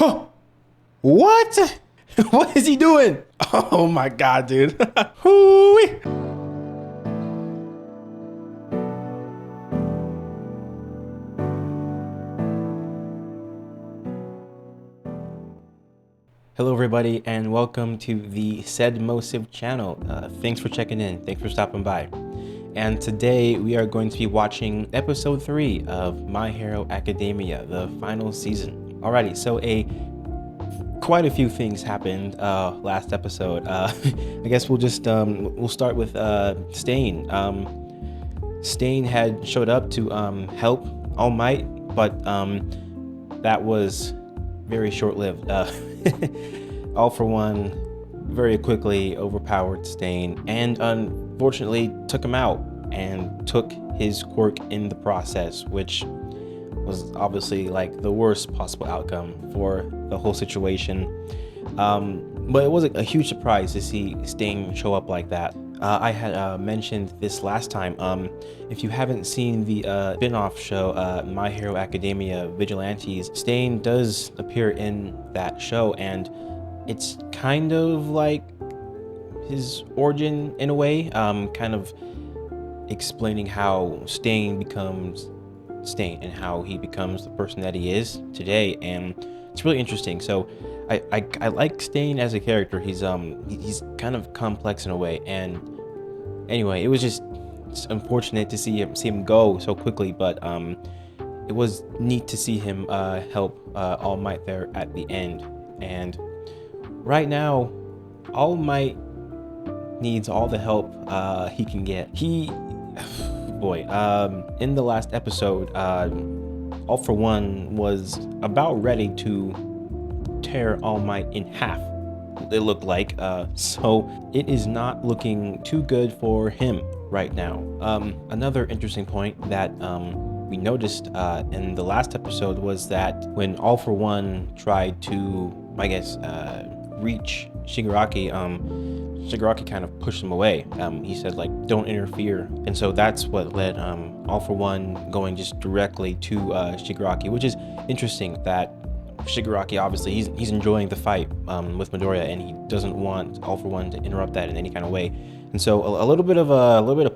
Huh? What? What is he doing? Oh my god, dude. Hoo-wee. Hello everybody and welcome to the CedMosive channel. Thanks for checking in, thanks for stopping by. And today we are going to be watching episode 3 of My Hero Academia, the final season. Alrighty, so quite a few things happened last episode. I guess we'll just we'll start with Stain. Stain had showed up to help All Might, but that was very short-lived. All For One very quickly overpowered Stain and unfortunately took him out and took his quirk in the process, which was obviously like the worst possible outcome for the whole situation. But it was a huge surprise to see Stain show up like that. I had mentioned this last time. If you haven't seen the spin-off show, My Hero Academia Vigilantes, Stain does appear in that show, and it's kind of like his origin in a way, kind of explaining how Stain becomes Stain and how he becomes the person that he is today, and it's really interesting. So I like Stain as a character. He's kind of complex in a way, and anyway, it was just unfortunate to see him go so quickly, but it was neat to see him help All Might there at the end. And right now, All Might needs all the help he can get. In the last episode, All For One was about ready to tear All Might in half, it looked like, so it is not looking too good for him right now. Another interesting point that we noticed in the last episode was that when All For One tried to, I guess, reach Shigaraki, Shigaraki kind of pushed him away. He said, like, don't interfere. And so that's what led All For One going just directly to Shigaraki, which is interesting that Shigaraki, obviously, he's enjoying the fight with Midoriya, and he doesn't want All For One to interrupt that in any kind of way. And so a little bit of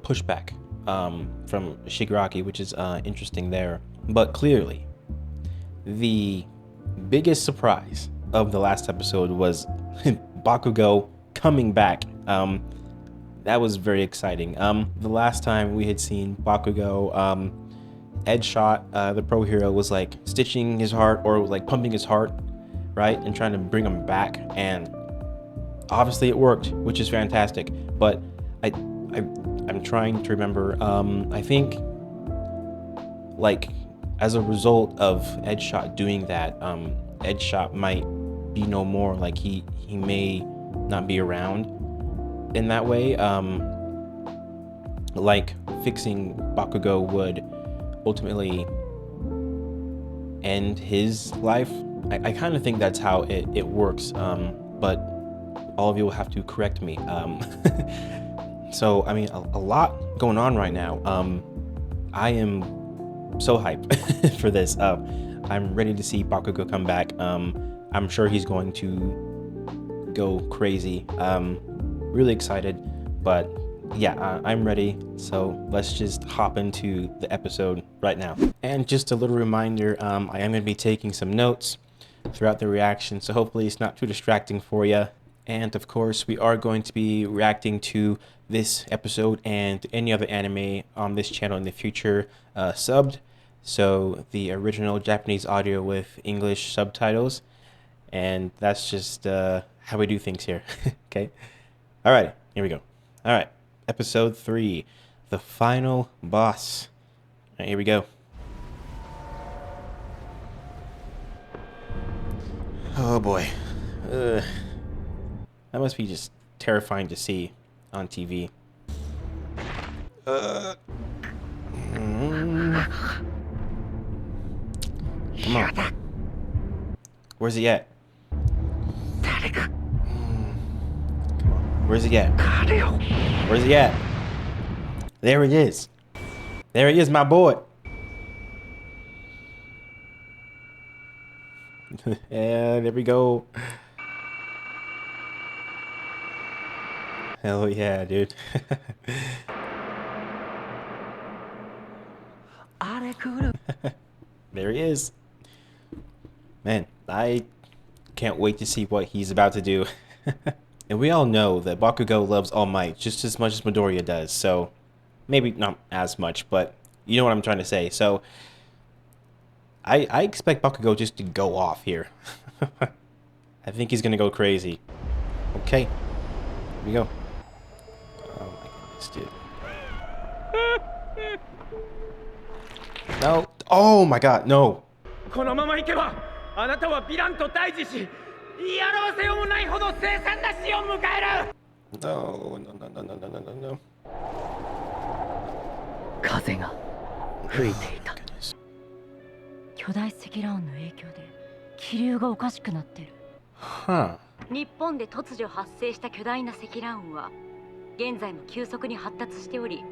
pushback from Shigaraki, which is interesting there. But clearly, the biggest surprise of the last episode was Bakugou coming back. That was very exciting. The last time we had seen Bakugou, Edshot, the pro hero, was like stitching his heart or like pumping his heart, right, and trying to bring him back, and obviously it worked, which is fantastic. But I'm trying to remember. I think like as a result of Edshot doing that, Edshot might be no more. Like he may not be around in that way. Like fixing Bakugou would ultimately end his life. I kind of think that's how it works, but all of you will have to correct me. So I mean, a lot going on right now. I am so hyped for this. I'm ready to see Bakugou come back. I'm sure he's going to go crazy. Really excited, but yeah, I'm ready. So let's just hop into the episode right now. And just a little reminder, I am going to be taking some notes throughout the reaction, so hopefully it's not too distracting for you. And of course, we are going to be reacting to this episode and any other anime on this channel in the future subbed. So the original Japanese audio with English subtitles. And that's just how we do things here. Okay. All right, here we go. All right. Episode 3, the final boss. All right, here we go. Oh boy. That must be just terrifying to see on TV. Come on. Where's he at? Come on. Where's he at? Where's he at? There he is. There he is, my boy. And there we go. Hell yeah, dude. There he is. Man, I can't wait to see what he's about to do. And we all know that Bakugou loves All Might just as much as Midoriya does, so maybe not as much, but you know what I'm trying to say. So I expect Bakugou just to go off here. I think he's gonna go crazy. Okay, here we go. Oh my goodness, dude. No. Oh my god, no. このままいけばあなたはヴィランと対峙しやろうせよもないほど凄惨な死を迎える No, no, no, no, no, no, no, no. 風が吹いていた。巨大積乱雲の影響で気流がおかしくなってる。Huh. 日本で突如発生した巨大な積乱雲は現在も急速に発達しており。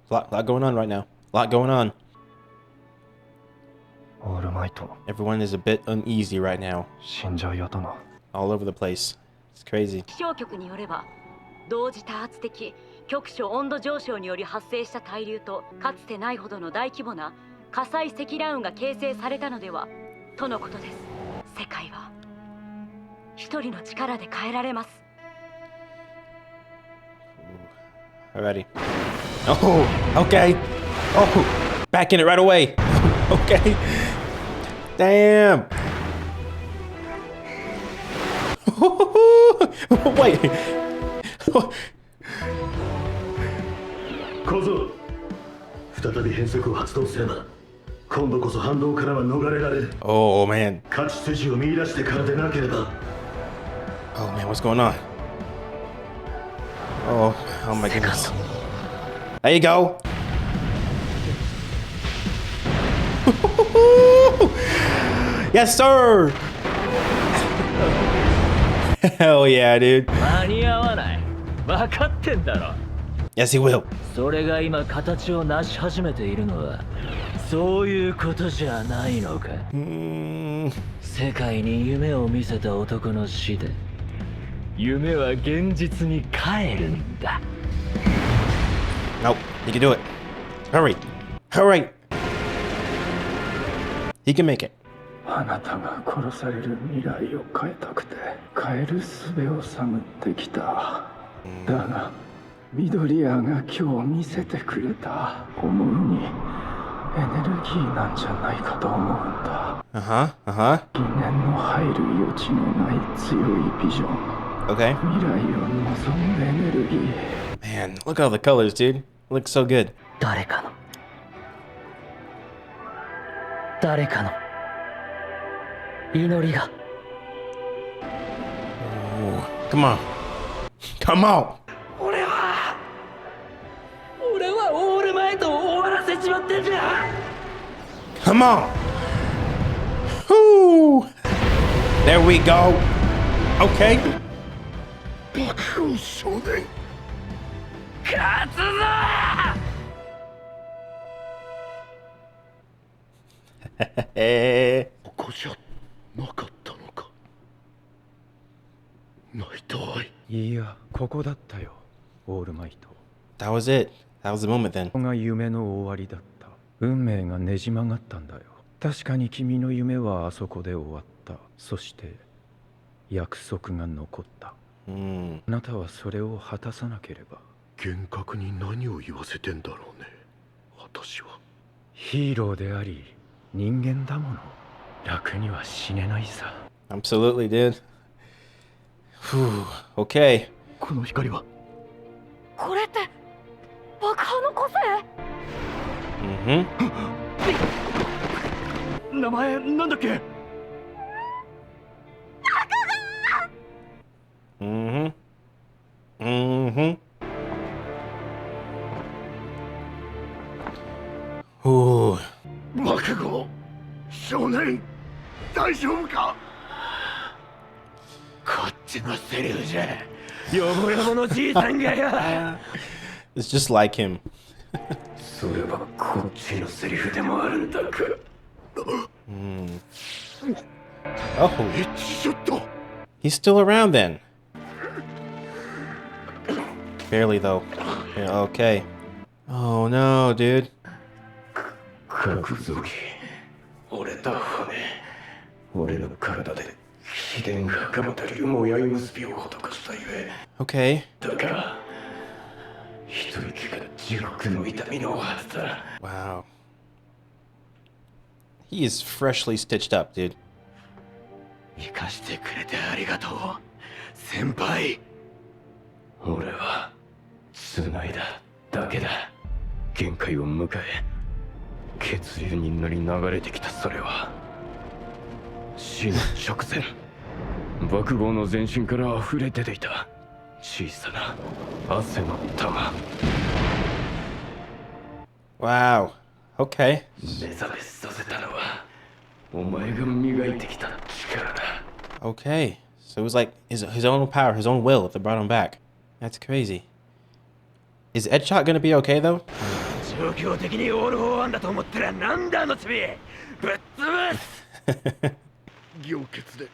Lot going on right now. Lot going on. オールマイト Everyone is a bit uneasy right now. 死んじゃうやだな。 All over the place. It's crazy. 気象局によれば同時多発的局所温度上昇により発生した対流とかつてないほどの大規模な火砕積乱雲が形成されたのではとのことです。世界は一人の力で変えられます。 Alrighty. Oh, okay. Oh, back in it right away. Okay. Damn. Wait. 小僧、再び変速を発動すれば今度こそ反動からは逃れられる。 Oh man. 勝ち筋を見出してからでなければ。 Oh man, what's going on? Oh my goodness. There you go. Yes, sir. Hell yeah, dude. 間に合わない分かってんだろ Yes, he will. それが今形を成し始めているのはそういうことじゃないのか世界に夢を見せた男の死で夢は現実に帰るんだ Nope, he can do it. Hurry. Hurry. He can make it. あなたが殺される未来を変えたくて変える術を探ってきた。だが緑谷が今日見せてくれた思うにエネルギーなんじゃないかと思うんだ。疑念の入る余地のない強いビジョン。 Okay. 未来を望むエネルギー。 Man, look at all the colors, dude. Looks so good. 誰かの祈りが Oh, come on. Come on. 俺はオールマイトを終わらせちまってんじゃ Come on. Whoo. There we go. Okay. 爆風少年。勝つぞ ここじゃなかったのか。ナイトアイ。いや、ここだったよ、オールマイト。 That was it. That was the moment then. ここが夢の終わりだった。運命がねじ曲がったんだよ。確かに君の夢はあそこで終わった。そして約束が残った。あなたはそれを果たさなければ。厳格に何を言わせてんだろうね、私は。ヒーローであり人間だもの。楽には死ねないさ。 Absolutely, dude. Whew. Okay. この光はこれって爆破の個性 名前なんだっけ。Ooh. 爆豪少年、大丈夫か。こっちのセリフじゃよぼよぼのじいさんがよ It's just like him. それはこっちのセリフでもあるんだか。Oh. He's still around then. Barely though. Yeah, okay. Oh no, dude. 角族折れた骨俺の体で秘伝が鎌足りるもやい結びを施したゆえ Okay. だから一息が地獄の痛みのはずだ Wow. He is freshly stitched up, dude. 生かしてくれてありがとう先輩俺は繋いだだけだ限界を迎え血流に乗り流れてきたそれは死の直前爆豪の全身から溢れ出ていた小さな汗の玉 Wow. Okay. 目覚めさせたのはお前が磨いてきた力だ Okay. So it was like his own power, his own will that brought him back. That's crazy. Is Edshot gonna be okay though? 状況的にオールフォーワンだと思ったらなんだあの罪ぶっ潰す凝結で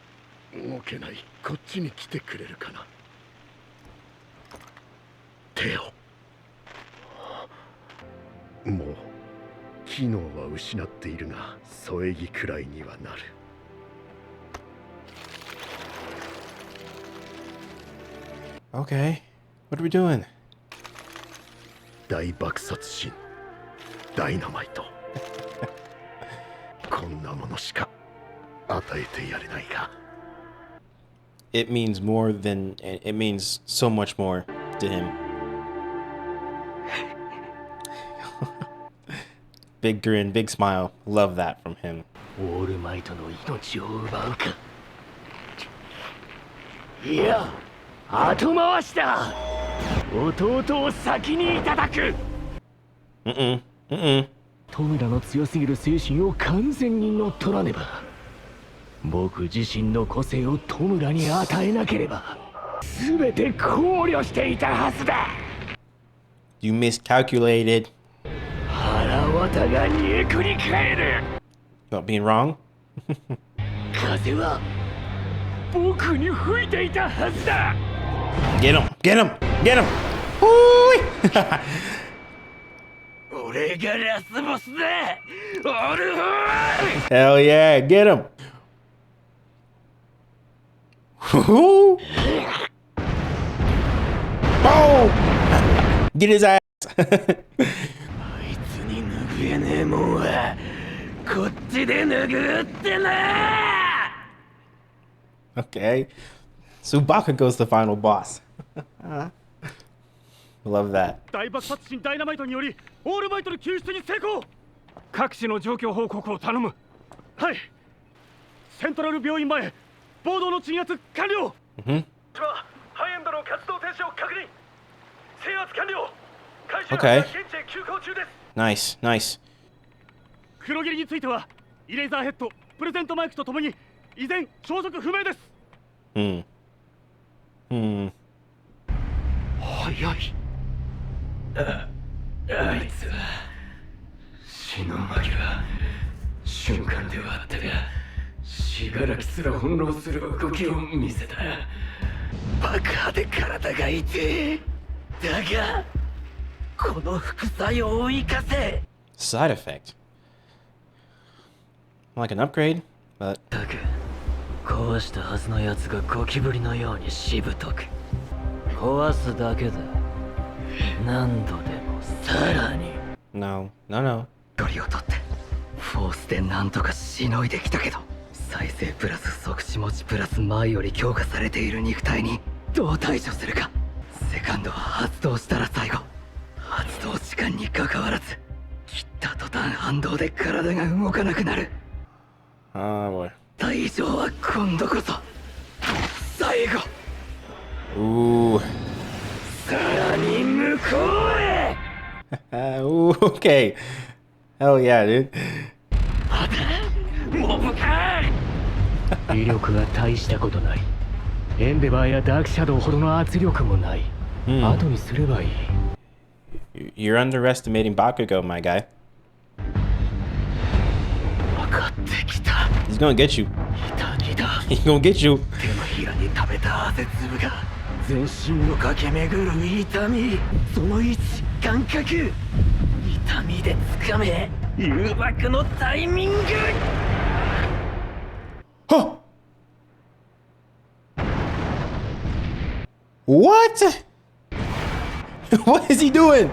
動けないこっちに来てくれるかな手をもう機能は失っているが添え木くらいにはなる Okay. What are we doing? 大爆殺神ダイナマイトこんなものしか与えてやれないが It means more than it means so much more to him. Big grin, big smile. Love that from him. オールマイトの命を奪うかいや後回しだ弟を先にいただくトムラの強すぎる精神を完全に乗っ取らねば僕自身の個性をトムラに与えなければ全て考慮していたはずだ You miscalculated. 腹渡が煮えくり返る About being wrong? 風は僕に吹いていたはずだ Get him! Get him! Get him! Woo! 俺がラスボスだオルフォー Hell yeah! Get him! Woo! Boom! Get his ass! あいつに拭えねえもんはこっちで拭ってな Okay. So Bakugo's the final boss. Love that. 大爆発神ダイナマイトによりオールマイトの救出に成功各地の状況報告を頼むはいセントラル病院前暴動の鎮圧完了ハイエンドの活動停止を確認制圧完了回収班が現地へ急行中です Nice, nice. 黒霧についてはイレーザーヘッドプレゼントマイクとともに依然消息不明です早いあいつは死の間際瞬間ではあったが死柄木すら翻弄する動きを見せた爆破で体が痛えだがこの副作用を生かせ Side effect. Like an upgrade, but だが壊したはずのやつがゴキブリのようにしぶとく壊すだけだ何度でもさらに no. 距離を取ってフォースで何とかしのいできたけど再生プラス即死持ちプラス前より強化されている肉体にどう対処するかセカンドは発動したら最後発動時間に関わらず切った途端反動で体が動かなくなる Oh boy. 以上は今度こそ最後 Ooh. さらに向こうへ Ooh, okay. Hell yeah, dude. モブか威力が大したことないエンデバーやダークシャドウほどの圧力もない、後にすればいい You're underestimating Bakugo, my guy. 分かってきた He's gonna get you. 痛みだ He gonna get you. 手のひらに溜めた汗粒が全身を駆け巡る痛み、その位置感覚、痛みでつかめ誘惑のタイミング。 Huh. What? What is he doing?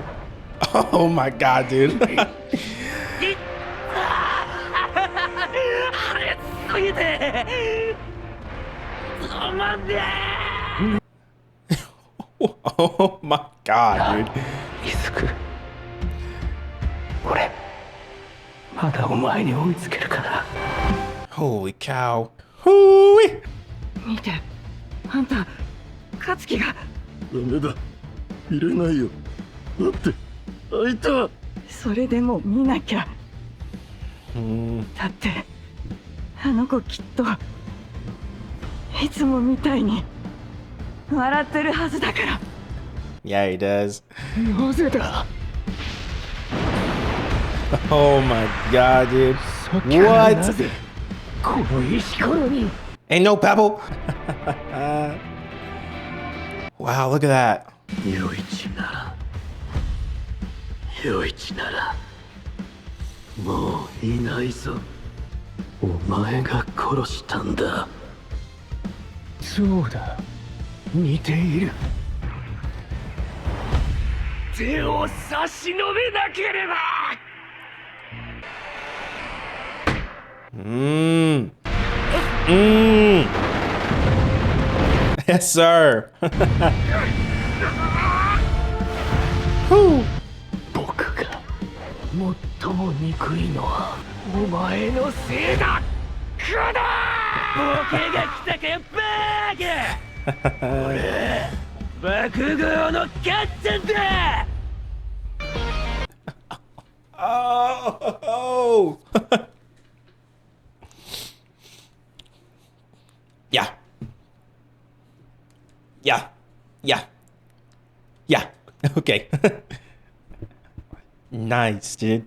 Oh my god, dude. 早すぎて止まんねえ。 Oh my god, dude. イズク、俺まだお前に追いつけるから。 Holy cow. Hoo-wee. 見て、あんた勝樹が。ダメだ、入れないよ。だって開いた。それでも見なきゃ。だってあの子きっといつもみたいに笑ってるはずだから。 Yeah, he does. なぜだ。 Oh my god, dude. な What? ぜこの石ころに。 Ain't no pebble. Wow, look at that. 余一なら、余一ならもういないぞ。お前が殺したんだ。そうだ、似ている。手を差し伸べなければ。Yes, sir. Whew. 僕が最も憎いのはお前のせいだ。くだボケが来たかよ、バーカ。俺爆豪のかっちゃんだ。 Oh. Yeah. Yeah. Yeah. Yeah. Okay. Nice, dude.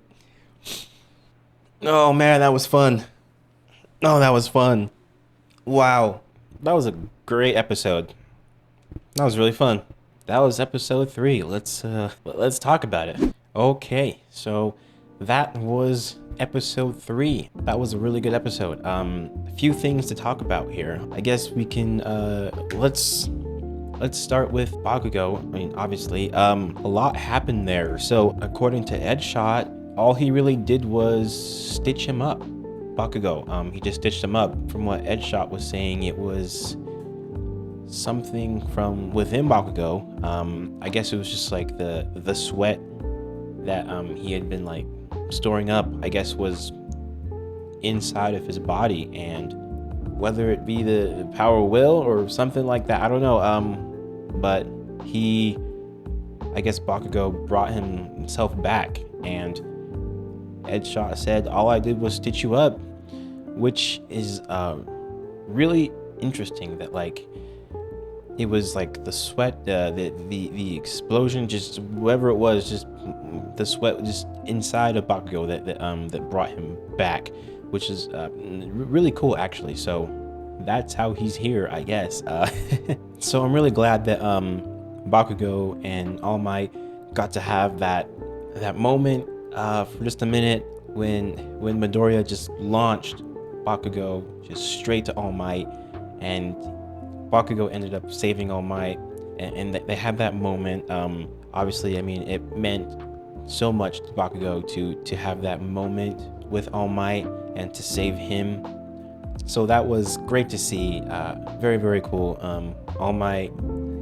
Oh man, that was fun. Oh, that was fun. Wow. That was a great episode. That was really fun. That was episode 3. Let's talk about it. Okay, so that was episode 3. That was a really good episode. A few things to talk about here. I guess we can let's start with Bakugou. I mean, obviously, a lot happened there. So according to Edshot, all he really did was stitch him up. Bakugou. He just stitched him up. From what Edshot was saying, it was something from within Bakugou. I guess it was just like the sweat that he had been like storing up, I guess, was inside of his body, and whether it be the power of will or something like that, I don't know. But he, I guess Bakugou brought himself back, and Edshot said, all I did was stitch you up, which is really interesting that like it was like the sweat, the explosion, just whatever it was, just the sweat just inside of Bakugou that brought him back, which is really cool actually. So that's how he's here, I guess. So I'm really glad that Bakugou and All Might got to have that moment for just a minute when Midoriya just launched Bakugou just straight to All Might, and Bakugou ended up saving All Might, and they had that moment. Obviously, I mean, it meant so much to Bakugou to have that moment with All Might and to save him. So that was great to see. Very, very cool. All Might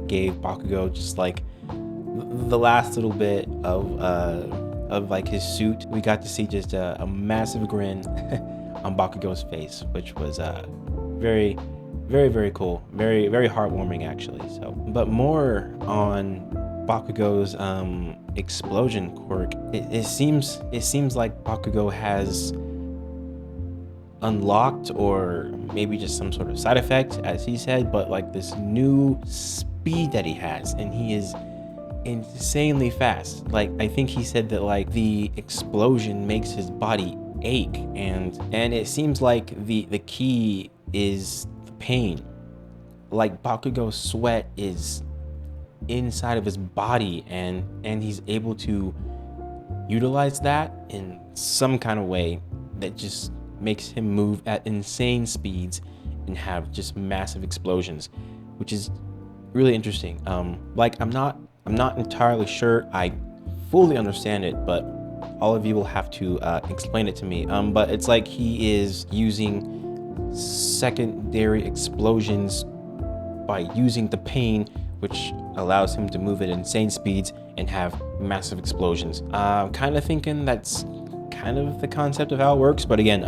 gave Bakugou just like the last little bit of like his suit. We got to see just a massive grin on Bakugou's face, which was very, very, very cool. Very, very heartwarming actually. So, but more on Bakugou's explosion quirk. It seems like Bakugou has unlocked, or maybe just some sort of side effect, as he said, but like this new speed that he has, and he is insanely fast. Like, I think he said that like the explosion makes his body ache, and it seems like the key is of pain. Like Bakugo's sweat is inside of his body, and he's able to utilize that in some kind of way that just makes him move at insane speeds and have just massive explosions, which is really interesting. Like I'm not entirely sure I fully understand it, but all of you will have to explain it to me. But it's like he is using secondary explosions by using the pain, which allows him to move at insane speeds and have massive explosions. I'm kind of thinking that's kind of the concept of how it works, but again,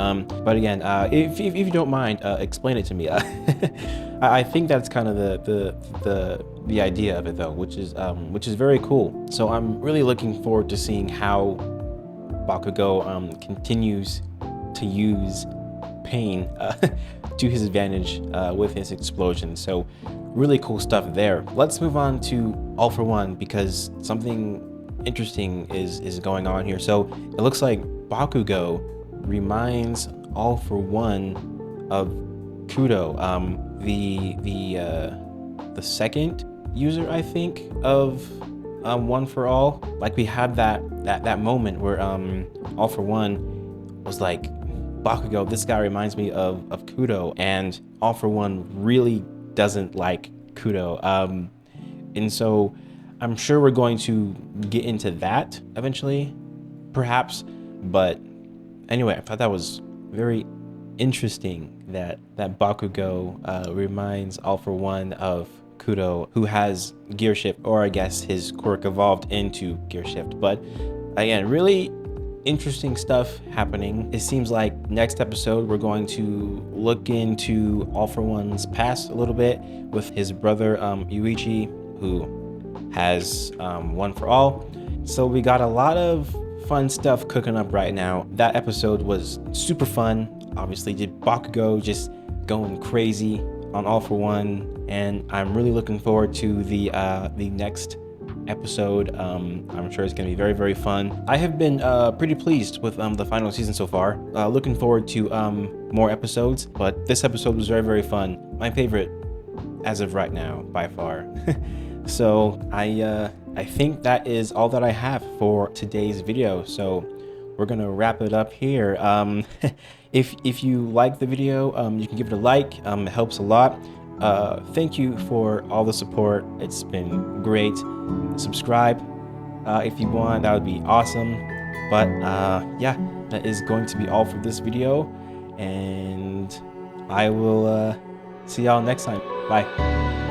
if you don't mind, explain it to me. I think that's kind of the idea of it, though, which is very cool. So I'm really looking forward to seeing how Bakugo continues to use pain to his advantage with his explosions. So really cool stuff there. Let's move on to All For One, because something interesting is going on here. So it looks like Bakugo reminds All For One of Kudo, the second user, I think, of One For All. Like we had that moment where All For One was like, Bakugo, this guy reminds me of Kudo, and All For One really doesn't like Kudo. And so I'm sure we're going to get into that eventually, perhaps. But anyway, I thought that was very interesting that Bakugo reminds All For One of Kudo, who has Gear Shift, or I guess his quirk evolved into Gear Shift. But again, really interesting stuff happening. It seems like next episode we're going to look into All For One's past a little bit with his brother Yuichi, who has One For All. So we got a lot of fun stuff cooking up right now. That episode was super fun. Obviously, did Bakugo just going crazy on All For One, and I'm really looking forward to the next episode. I'm sure it's gonna be very, very fun. I have been pretty pleased with the final season so far. Looking forward to more episodes, but this episode was very, very fun. My favorite as of right now, by far. So I think that is all that I have for today's video. So we're gonna wrap it up here. If you like the video, you can give it a like. It helps a lot. Thank you for all the support. It's been great. Subscribe if you want, that would be awesome. But yeah, that is going to be all for this video, and I will see y'all next time. Bye.